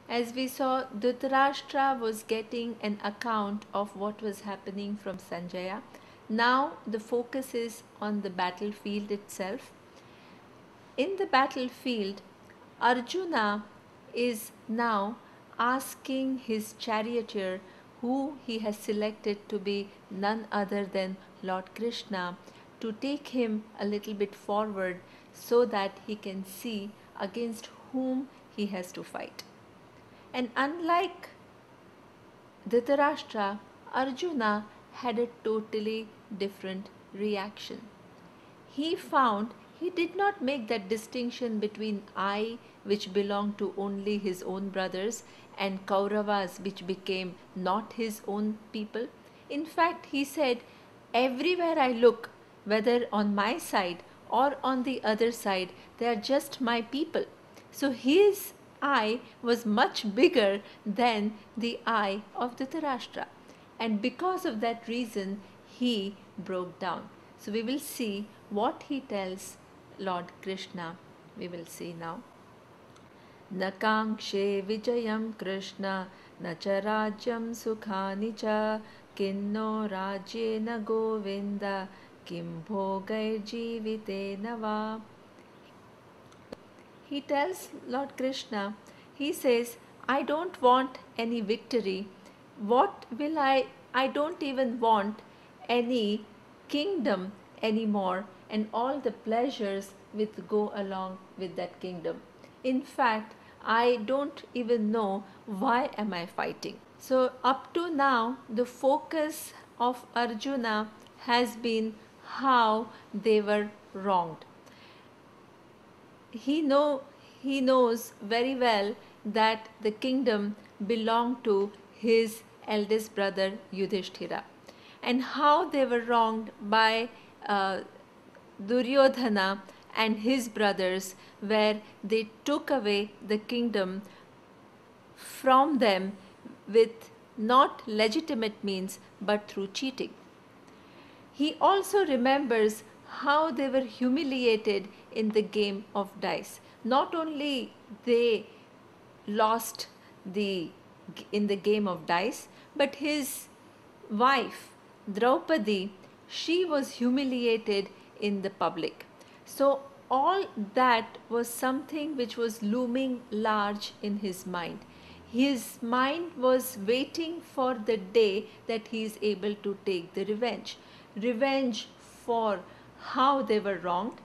As we saw, Dhrtarastra was getting an account of what was happening from Sanjaya. Now the focus is on the battlefield itself. In the battlefield, Arjuna is now asking his charioteer, who he has selected to be none other than Lord Krishna, to take him a little bit forward so that he can see against whom he has to fight. And unlike Dhritarashtra, Arjuna had a totally different reaction. He found he did not make that distinction between I, which belonged to only his own brothers, and Kauravas, which became not his own people. In fact, he said, everywhere I look, whether on my side or on the other side, they are just my people. So his I was much bigger than the I of Dhritarashtra. And because of that reason, he broke down. So we will see what he tells Lord Krishna. We will see now. न काङ्क्षे विजयं कृष्ण न च राज्यं सुखानि च किन्नो राज्येन गोविन्द किं भोगैर्जीवितेन वा. He tells Lord Krishna, he says, I don't want any victory. What will I don't even want any kingdom anymore and all the pleasures which go along with that kingdom. In fact, I don't even know why am I fighting. So up to now, the focus of Arjuna has been how they were wronged. He knows very well that the kingdom belonged to his eldest brother Yudhishthira, and how they were wronged by Duryodhana and his brothers, where they took away the kingdom from them with not legitimate means but through cheating. He also remembers how they were humiliated in the game of dice. Not only they lost in the game of dice, but his wife Draupadi, she was humiliated in the public. So all that was something which was looming large in his mind. His mind was waiting for the day that he is able to take the revenge. Revenge for how they were wronged,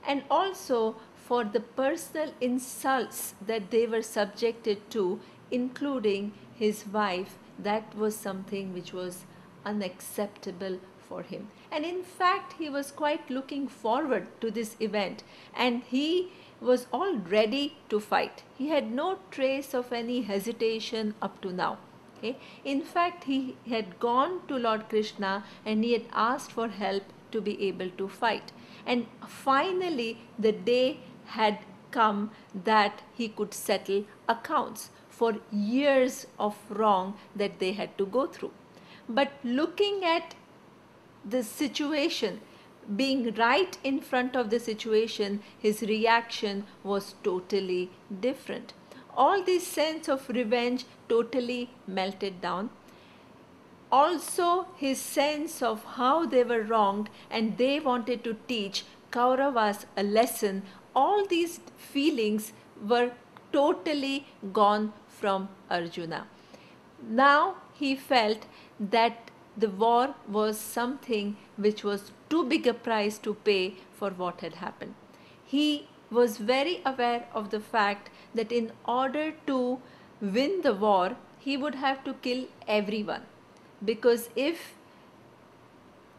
and also for the personal insults that they were subjected to, including his wife. That was something which was unacceptable for him. And in fact, he was quite looking forward to this event, and he was all ready to fight. He had no trace of any hesitation up to now. Okay? In fact, he had gone to Lord Krishna and he had asked for help to be able to fight. And finally, the day had come that he could settle accounts for years of wrong that they had to go through. But looking at the situation, being right in front of the situation, his reaction was totally different. All this sense of revenge totally melted down. Also, his sense of how they were wronged and they wanted to teach Kauravas a lesson, all these feelings were totally gone from Arjuna. Now he felt that the war was something which was too big a price to pay for what had happened. He was very aware of the fact that in order to win the war, he would have to kill everyone. Because if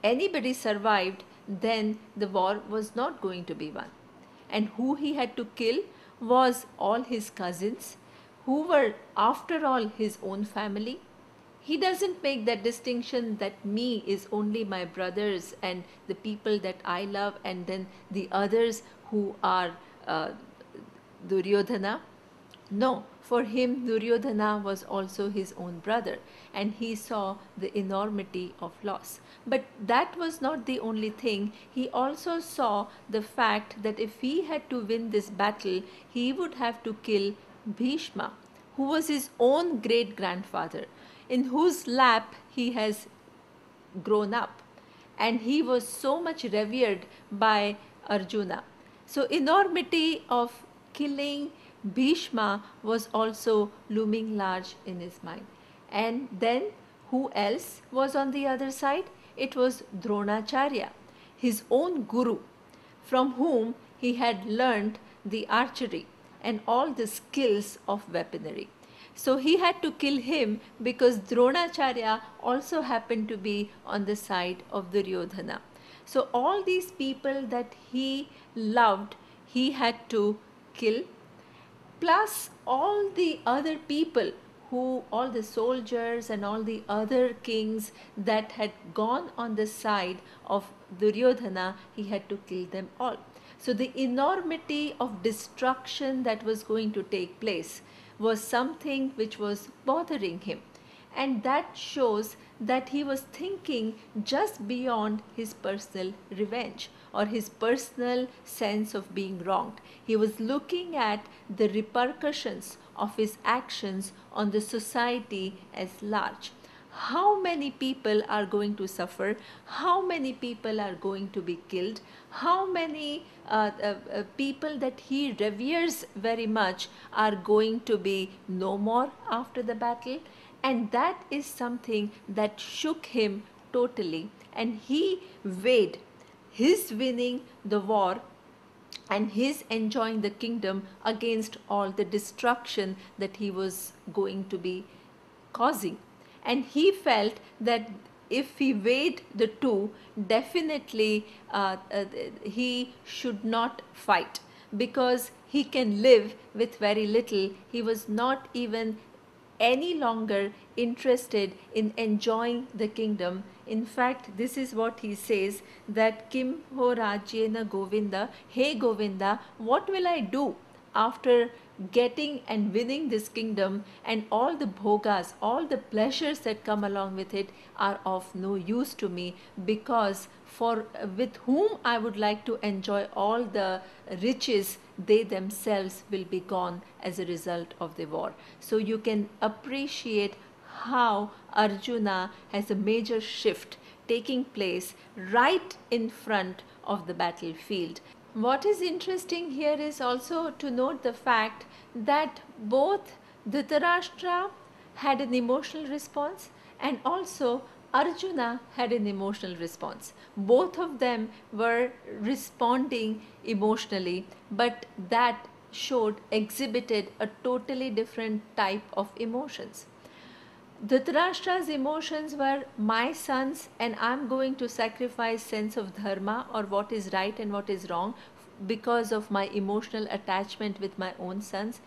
anybody survived, then the war was not going to be won. And who he had to kill was all his cousins, who were after all his own family. He doesn't make that distinction that me is only my brothers and the people that I love, and then the others who are Duryodhana. No, for him Duryodhana was also his own brother, and he saw the enormity of loss. But that was not the only thing. He also saw the fact that if he had to win this battle, he would have to kill Bhishma, who was his own great grandfather, in whose lap he has grown up, and he was so much revered by Arjuna. So, enormity of killing Bhishma was also looming large in his mind. And then who else was on the other side? It was Dronacharya, his own guru, from whom he had learned the archery and all the skills of weaponry. So he had to kill him because Dronacharya also happened to be on the side of Duryodhana. So all these people that he loved, he had to kill, plus all the other people who, all the soldiers and all the other kings that had gone on the side of Duryodhana, he had to kill them all. So the enormity of destruction that was going to take place was something which was bothering him. And that shows that he was thinking just beyond his personal revenge or his personal sense of being wronged. He was looking at the repercussions of his actions on the society as large. How many people are going to suffer? How many people are going to be killed? How many people that he reveres very much are going to be no more after the battle? And that is something that shook him totally. And he weighed his winning the war and his enjoying the kingdom against all the destruction that he was going to be causing. And he felt that if he weighed the two, definitely he should not fight because he can live with very little. He was not even any longer interested in enjoying the kingdom. In fact, this is what he says, that Kim ho rajyena Govinda, hey Govinda, what will I do after getting and winning this kingdom, and all the bhogas, all the pleasures that come along with it are of no use to me, because for with whom I would like to enjoy all the riches, they themselves will be gone as a result of the war. So you can appreciate how Arjuna has a major shift taking place right in front of the battlefield. What is interesting here is also to note the fact that both Dhrtarastra had an emotional response and also Arjuna had an emotional response. Both of them were responding emotionally, but that exhibited a totally different type of emotions. Dhritarashtra's emotions were my sons and I'm going to sacrifice sense of dharma or what is right and what is wrong because of my emotional attachment with my own sons.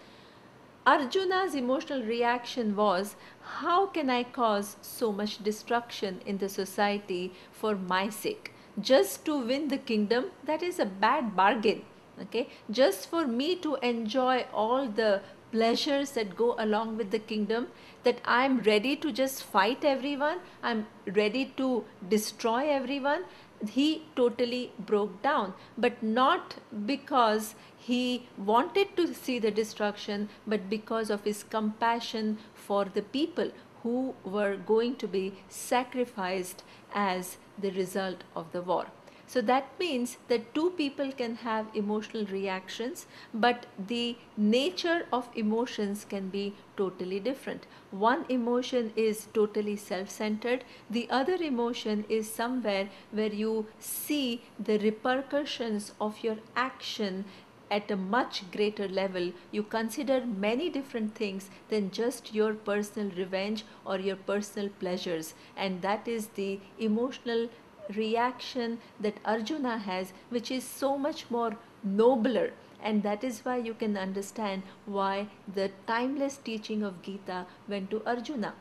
Arjuna's emotional reaction was, how can I cause so much destruction in the society for my sake? Just to win the kingdom, that is a bad bargain. Okay, just for me to enjoy all the pleasures that go along with the kingdom, that I'm ready to just fight everyone, I'm ready to destroy everyone. He totally broke down, but not because he wanted to see the destruction, but because of his compassion for the people who were going to be sacrificed as the result of the war. So that means that two people can have emotional reactions, but the nature of emotions can be totally different. One emotion is totally self-centered, the other emotion is somewhere where you see the repercussions of your action at a much greater level. You consider many different things than just your personal revenge or your personal pleasures, and that is the emotional reaction that Arjuna has, which is so much more nobler, and that is why you can understand why the timeless teaching of Gita went to Arjuna.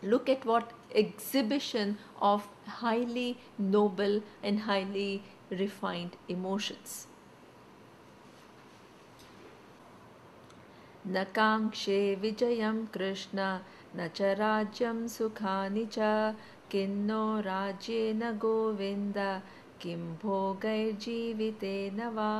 Look at what exhibition of highly noble and highly refined emotions. न काङ्क्षे विजयं कृष्ण न च राज्यं सुखानि च किन्नो राज्येन गोविन्द किं भोगैर्जीवितेन वा.